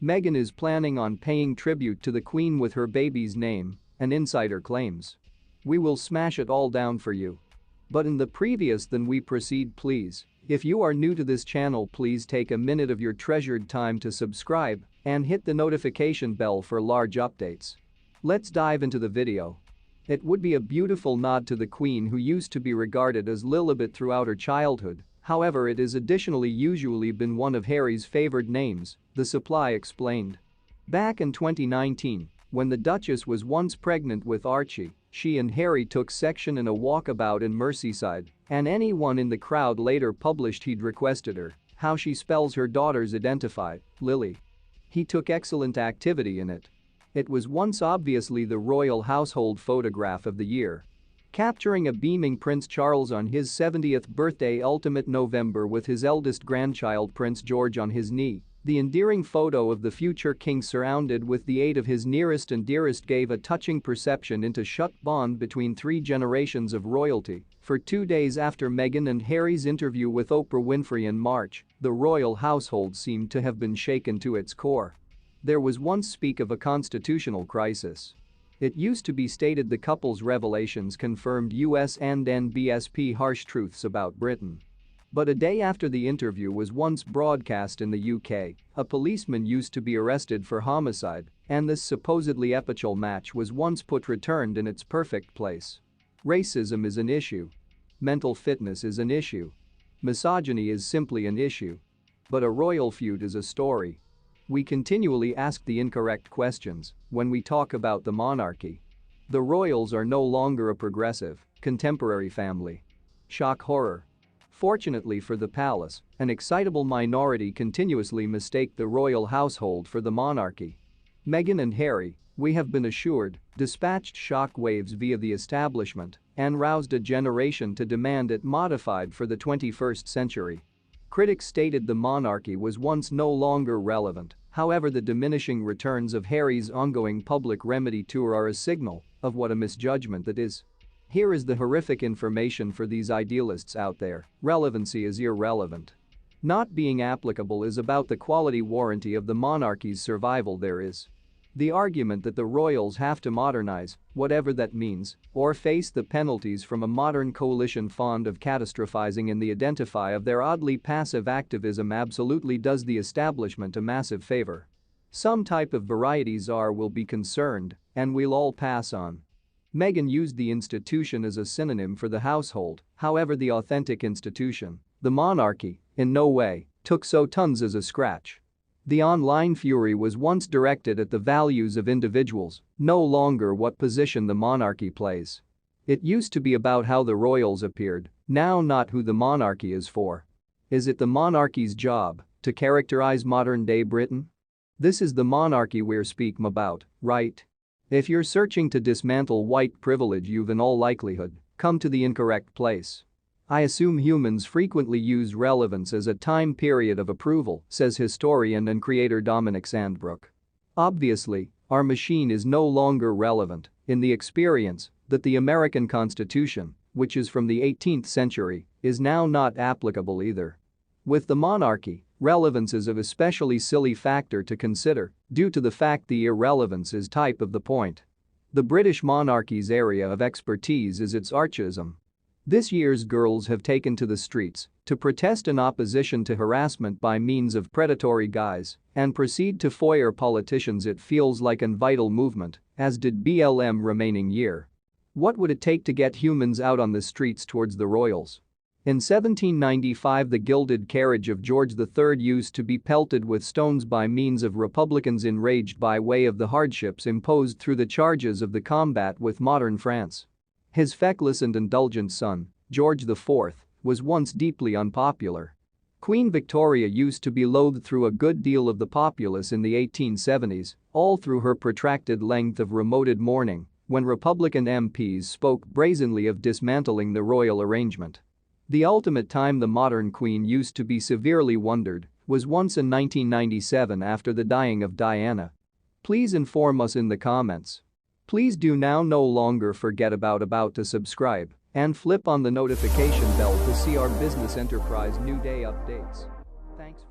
Meghan is planning on paying tribute to the Queen with her baby's name, an insider claims. "We will smash it all down for you." But in the previous Then We Proceed, please. If you are new to this channel, please take a minute of your treasured time to subscribe and hit the notification bell for large updates. Let's dive into the video. It would be a beautiful nod to the Queen, who used to be regarded as Lilibet throughout her childhood. However, it is additionally usually been one of Harry's favored names, the Supply explained. Back in 2019, when the Duchess was once pregnant with Archie, she and Harry took section in a walkabout in Merseyside, and anyone in the crowd later published he'd requested her how she spells her daughter's identify, Lily. He took excellent activity in it. It was once obviously the royal household photograph of the year, capturing a beaming Prince Charles on his 70th birthday ultimate November with his eldest grandchild Prince George on his knee. The endearing photo of the future king surrounded with the aid of his nearest and dearest gave a touching perception into shut bond between three generations of royalty. For 2 days after Meghan and Harry's interview with Oprah Winfrey in March, the royal household seemed to have been shaken to its core. There was once speak of a constitutional crisis. It used to be stated the couple's revelations confirmed US and NBSP harsh truths about Britain. But a day after the interview was once broadcast in the UK, a policeman used to be arrested for homicide, and this supposedly epical match was once returned in its perfect place. Racism is an issue. Mental fitness is an issue. Misogyny is simply an issue. But a royal feud is a story. We continually ask the incorrect questions when we talk about the monarchy. The royals are no longer a progressive, contemporary family. Shock horror. Fortunately for the palace, an excitable minority continuously mistake the royal household for the monarchy. Meghan and Harry, we have been assured, dispatched shock waves via the establishment and roused a generation to demand it modified for the 21st century. Critics stated the monarchy was once no longer relevant. However, the diminishing returns of Harry's ongoing public remedy tour are a signal of what a misjudgment that is. Here is the horrific information for these idealists out there: relevancy is irrelevant. Not being applicable is about the quality warranty of the monarchy's survival. There is the argument that the royals have to modernize, whatever that means, or face the penalties from a modern coalition fond of catastrophizing in the identify of their oddly passive activism absolutely does the establishment a massive favor. Some type of varieties will be concerned, and we'll all pass on. Meghan used the institution as a synonym for the household. However, the authentic institution, the monarchy, in no way took so tons as a scratch. The online fury was once directed at the values of individuals, no longer what position the monarchy plays. It used to be about how the royals appeared, now not who the monarchy is for. Is it the monarchy's job to characterize modern-day Britain? This is the monarchy we're speaking about, right? If you're searching to dismantle white privilege, you've in all likelihood come to the incorrect place. I assume humans frequently use relevance as a time period of approval, says historian and creator Dominic Sandbrook. Obviously, our machine is no longer relevant in the experience that the American Constitution, which is from the 18th century, is now not applicable either. With the monarchy, relevance is of especially silly factor to consider due to the fact the irrelevance is type of the point. The British monarchy's area of expertise is its archaism. This year's girls have taken to the streets to protest in opposition to harassment by means of predatory guys and proceed to foyer politicians. It feels like an vital movement, as did BLM remaining year. What would it take to get humans out on the streets towards the royals? In 1795, the gilded carriage of George III used to be pelted with stones by means of Republicans enraged by way of the hardships imposed through the charges of the combat with modern France. His feckless and indulgent son, George IV, was once deeply unpopular. Queen Victoria used to be loathed through a good deal of the populace in the 1870s, all through her protracted length of remoted mourning, when Republican MPs spoke brazenly of dismantling the royal arrangement. The ultimate time the modern queen used to be severely wondered was once in 1997 after the dying of Diana. Please inform us in the comments. Please do now no longer forget about to subscribe and flip on the notification bell to see our business enterprise new day updates. Thanks.